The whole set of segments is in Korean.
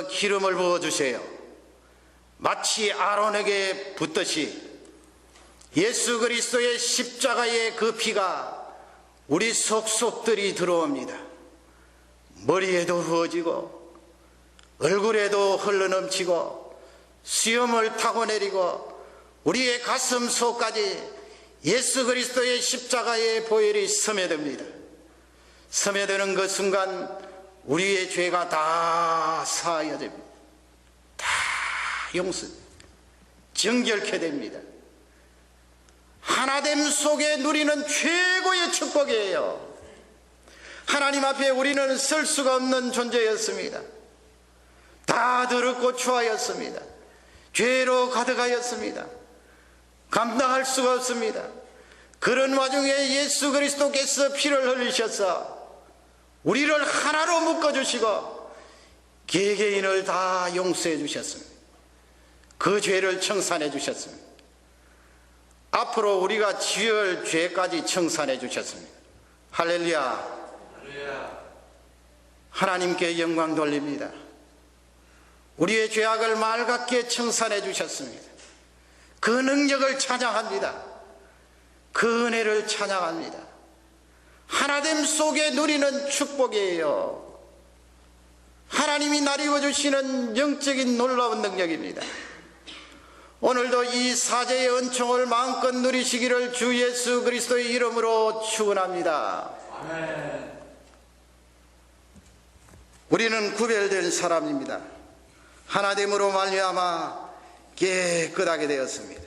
기름을 부어주세요. 마치 아론에게 붓듯이 예수 그리스도의 십자가의 그 피가 우리 속속들이 들어옵니다. 머리에도 부어지고 얼굴에도 흘러넘치고 수염을 타고 내리고 우리의 가슴 속까지 예수 그리스도의 십자가의 보혈이 스며듭니다. 스며드는 그 순간 우리의 죄가 다 사하여집니다. 다 용서, 정결케 됩니다. 하나됨 속에 누리는 최고의 축복이에요. 하나님 앞에 우리는 설 수가 없는 존재였습니다. 다 더럽고 추하였습니다. 죄로 가득하였습니다. 감당할 수가 없습니다. 그런 와중에 예수 그리스도께서 피를 흘리셔서 우리를 하나로 묶어주시고 개개인을 다 용서해 주셨습니다. 그 죄를 청산해 주셨습니다. 앞으로 우리가 지을 죄까지 청산해 주셨습니다. 할렐루야. 하나님께 영광 돌립니다. 우리의 죄악을 맑게 청산해 주셨습니다. 그 능력을 찬양합니다. 그 은혜를 찬양합니다. 하나됨 속에 누리는 축복이에요. 하나님이 나리워 주시는 영적인 놀라운 능력입니다. 오늘도 이 사제의 은총을 마음껏 누리시기를 주 예수 그리스도의 이름으로 축원합니다. 아멘. 우리는 구별된 사람입니다. 하나됨으로 말미암아 깨끗하게 되었습니다.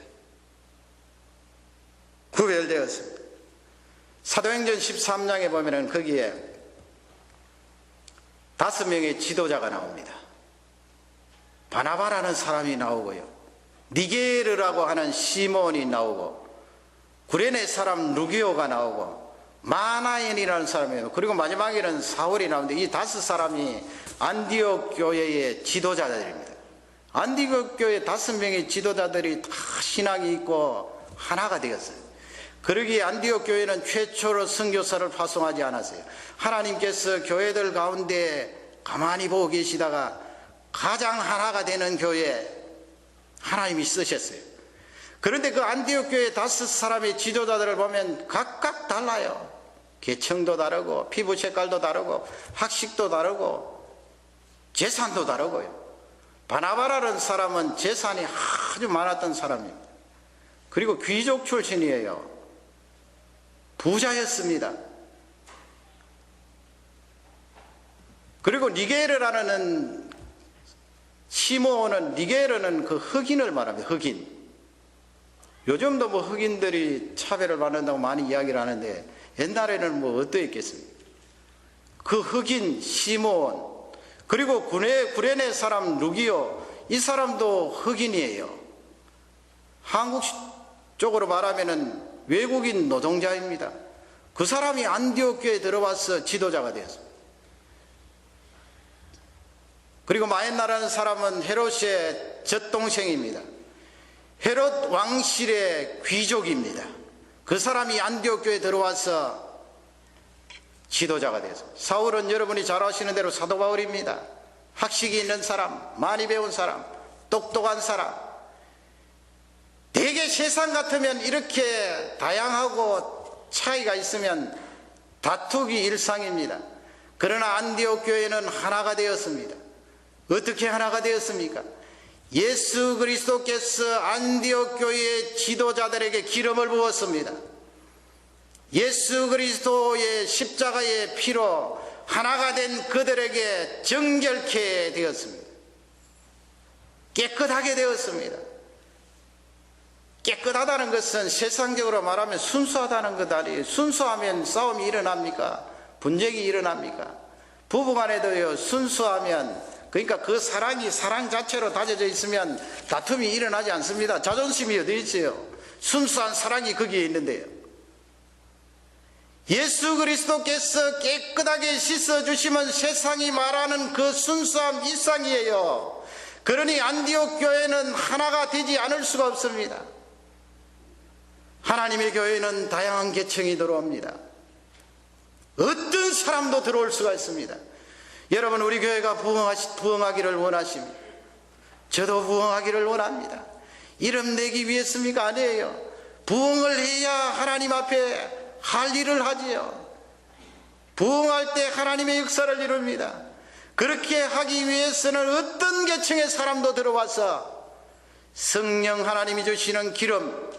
구별되었습니다. 사도행전 13장에 보면은 거기에 5명의 지도자가 나옵니다. 바나바라는 사람이 나오고요, 니게르라고 하는 시몬이 나오고, 구레네 사람 루기오가 나오고, 마나엔이라는 사람이에요. 그리고 마지막에는 사울이 나오는데 이 5사람이 안디옥 교회의 지도자들입니다. 안디옥 교회 5명의 지도자들이 다 신앙이 있고 하나가 되었어요. 그러기에 안디옥 교회는 최초로 선교사를 파송하지 않았어요. 하나님께서 교회들 가운데 가만히 보고 계시다가 가장 하나가 되는 교회 하나님이 쓰셨어요. 그런데 그 안디옥 교회 5사람의 지도자들을 보면 각각 달라요. 계층도 다르고 피부 색깔도 다르고 학식도 다르고 재산도 다르고요. 바나바라는 사람은 재산이 아주 많았던 사람입니다. 그리고 귀족 출신이에요. 부자였습니다. 그리고 니게르라는 시몬은, 니게르는 그 흑인을 말합니다. 흑인. 요즘도 뭐 흑인들이 차별을 받는다고 많이 이야기를 하는데 옛날에는 뭐 어떠했겠습니까? 그 흑인 시몬, 그리고 구레네 사람 루기오, 이 사람도 흑인이에요. 한국 쪽으로 말하면은 외국인 노동자입니다. 그 사람이 안디옥 교회에 들어와서 지도자가 되었습니다. 그리고 마엔나라는 사람은 헤롯의 젖동생입니다. 헤롯 왕실의 귀족입니다. 그 사람이 안디옥 교회에 들어와서 지도자가 되었습니다. 사울은 여러분이 잘 아시는 대로 사도 바울입니다. 학식이 있는 사람, 많이 배운 사람, 똑똑한 사람. 대개 세상 같으면 이렇게 다양하고 차이가 있으면 다투기 일상입니다. 그러나 안디옥 교회는 하나가 되었습니다. 어떻게 하나가 되었습니까? 예수 그리스도께서 안디옥 교회의 지도자들에게 기름을 부었습니다. 예수 그리스도의 십자가의 피로 하나가 된 그들에게 정결케 되었습니다. 깨끗하게 되었습니다. 깨끗하다는 것은 세상적으로 말하면 순수하다는 것 아니에요. 순수하면 싸움이 일어납니까? 분쟁이 일어납니까? 부부간에도요, 순수하면, 그러니까 그 사랑이 사랑 자체로 다져져 있으면 다툼이 일어나지 않습니다. 자존심이 어디 있어요? 순수한 사랑이 거기에 있는데요. 예수 그리스도께서 깨끗하게 씻어주시면 세상이 말하는 그 순수함 이상이에요. 그러니 안디옥 교회는 하나가 되지 않을 수가 없습니다. 하나님의 교회는 다양한 계층이 들어옵니다. 어떤 사람도 들어올 수가 있습니다. 여러분, 우리 교회가 부흥하기를 원하십니다. 저도 부흥하기를 원합니다. 이름 내기 위해서입니까? 아니에요. 부흥을 해야 하나님 앞에 할 일을 하지요. 부흥할 때 하나님의 역사를 이룹니다. 그렇게 하기 위해서는 어떤 계층의 사람도 들어와서 성령 하나님이 주시는 기름,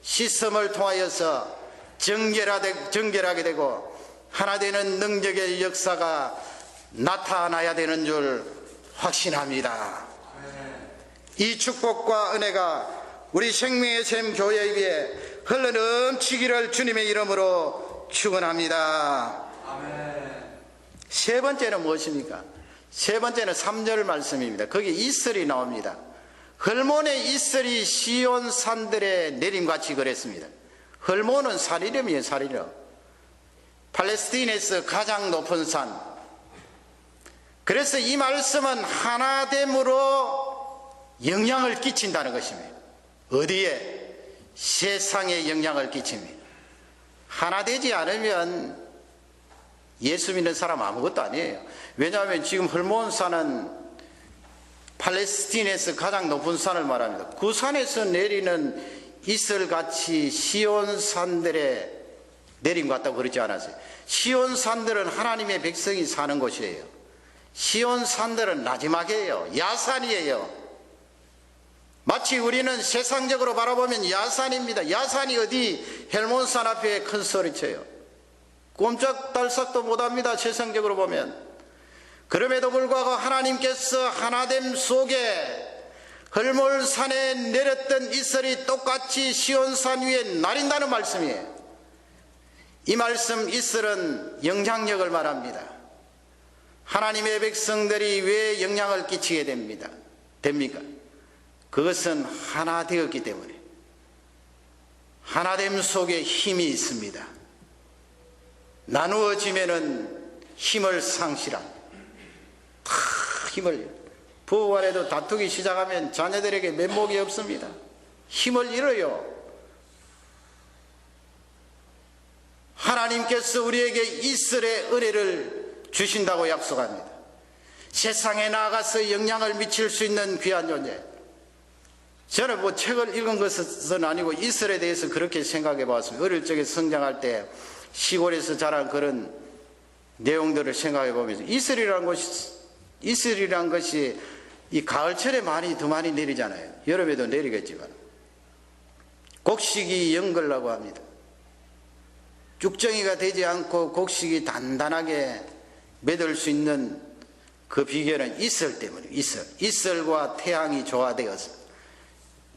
시험을 통하여서 정결하게 되고 하나 되는 능력의 역사가 나타나야 되는 줄 확신합니다. 이 축복과 은혜가 우리 생명의 샘 교회 위에 흘러넘치기를 주님의 이름으로 축원합니다. 세 번째는 무엇입니까? 세 번째는 3절 말씀입니다. 거기 이슬이 나옵니다. 헐몬의 이슬이 시온 산들의 내림같이 그랬습니다. 헐몬은 산 이름이에요. 산 이름. 팔레스타인에서 가장 높은 산. 그래서 이 말씀은 하나됨으로 영향을 끼친다는 것입니다. 어디에? 세상에 영향을 끼칩니다. 하나 되지 않으면 예수 믿는 사람 아무것도 아니에요. 왜냐하면 지금 헐몬산은 팔레스타인에서 가장 높은 산을 말합니다. 그 산에서 내리는 이슬같이 시온산들의 내림 같다고 그러지 않았어요. 시온산들은 하나님의 백성이 사는 곳이에요. 시온산들은 나지막이에요. 야산이에요. 마치 우리는 세상적으로 바라보면 야산입니다. 야산이 어디 헬몬산 앞에 큰 소리쳐요. 꼼짝달싹도 못합니다. 세상적으로 보면. 그럼에도 불구하고 하나님께서 하나됨 속에 헐몬산에 내렸던 이슬이 똑같이 시온산 위에 나린다는 말씀이에요. 이 말씀 이슬은 영향력을 말합니다. 하나님의 백성들이 왜 영향을 끼치게 됩니까? 그것은 하나 되었기 때문에. 하나됨 속에 힘이 있습니다. 나누어지면은 힘을 상실합니다. 힘을 부부간에도 다투기 시작하면 자녀들에게 면목이 없습니다. 힘을 잃어요. 하나님께서 우리에게 이슬의 은혜를 주신다고 약속합니다. 세상에 나가서 영향을 미칠 수 있는 귀한 존재. 저는 책을 읽은 것은 아니고 이슬에 대해서 그렇게 생각해 봤습니다. 어릴 적에 성장할 때 시골에서 자란 그런 내용들을 생각해 보면서 이슬이란 것이 이 가을철에 더 많이 내리잖아요. 여름에도 내리겠지만 곡식이 연걸라고 합니다. 쭉정이가 되지 않고 곡식이 단단하게 맺을 수 있는 그 비결은 이슬 때문이에요. 이슬과 태양이 조화되어서.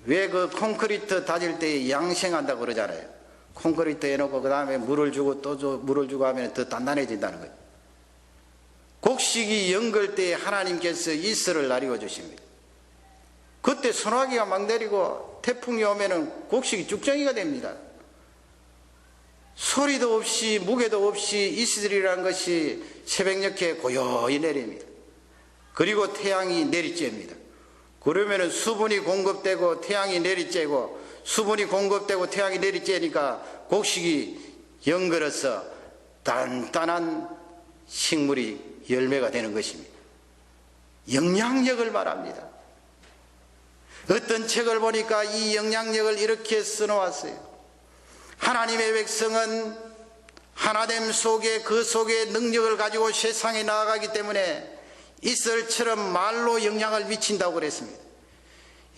왜 그 콘크리트 다질 때 양생한다고 그러잖아요. 콘크리트 해놓고 그 다음에 물을 주고 또 물을 주고 하면 더 단단해진다는 거예요. 곡식이 연걸 때 하나님께서 이슬을 나리워 주십니다. 그때 소나기가 막 내리고 태풍이 오면은 곡식이 쭉정이가 됩니다. 소리도 없이 무게도 없이 이슬이라는 것이 새벽녘에 고요히 내립니다. 그리고 태양이 내리쬐입니다. 그러면은 수분이 공급되고 태양이 내리쬐고 수분이 공급되고 태양이 내리쬐니까 곡식이 연걸어서 단단한 식물이 열매가 되는 것입니다. 영향력을 말합니다. 어떤 책을 보니까 이 영향력을 이렇게 써놓았어요. 하나님의 백성은 하나됨 속에 그 속에 능력을 가지고 세상에 나아가기 때문에 이슬처럼 말로 영향을 미친다고 그랬습니다.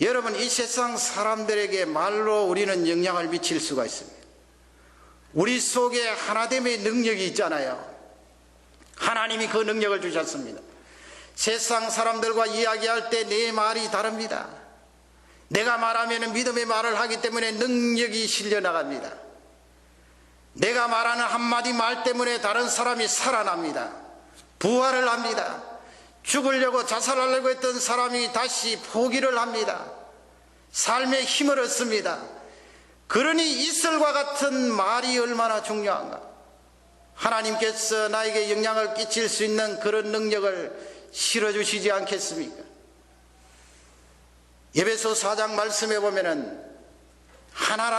여러분, 이 세상 사람들에게 말로 우리는 영향을 미칠 수가 있습니다. 우리 속에 하나됨의 능력이 있잖아요. 하나님이 그 능력을 주셨습니다. 세상 사람들과 이야기할 때 내 말이 다릅니다. 내가 말하면 믿음의 말을 하기 때문에 능력이 실려나갑니다. 내가 말하는 한마디 말 때문에 다른 사람이 살아납니다. 부활을 합니다. 죽으려고 자살하려고 했던 사람이 다시 포기를 합니다. 삶의 힘을 얻습니다. 그러니 이슬과 같은 말이 얼마나 중요한가. 하나님께서 나에게 영향을 끼칠 수 있는 그런 능력을 실어주시지 않겠습니까? 에베소 4장 말씀해 보면은 하나라는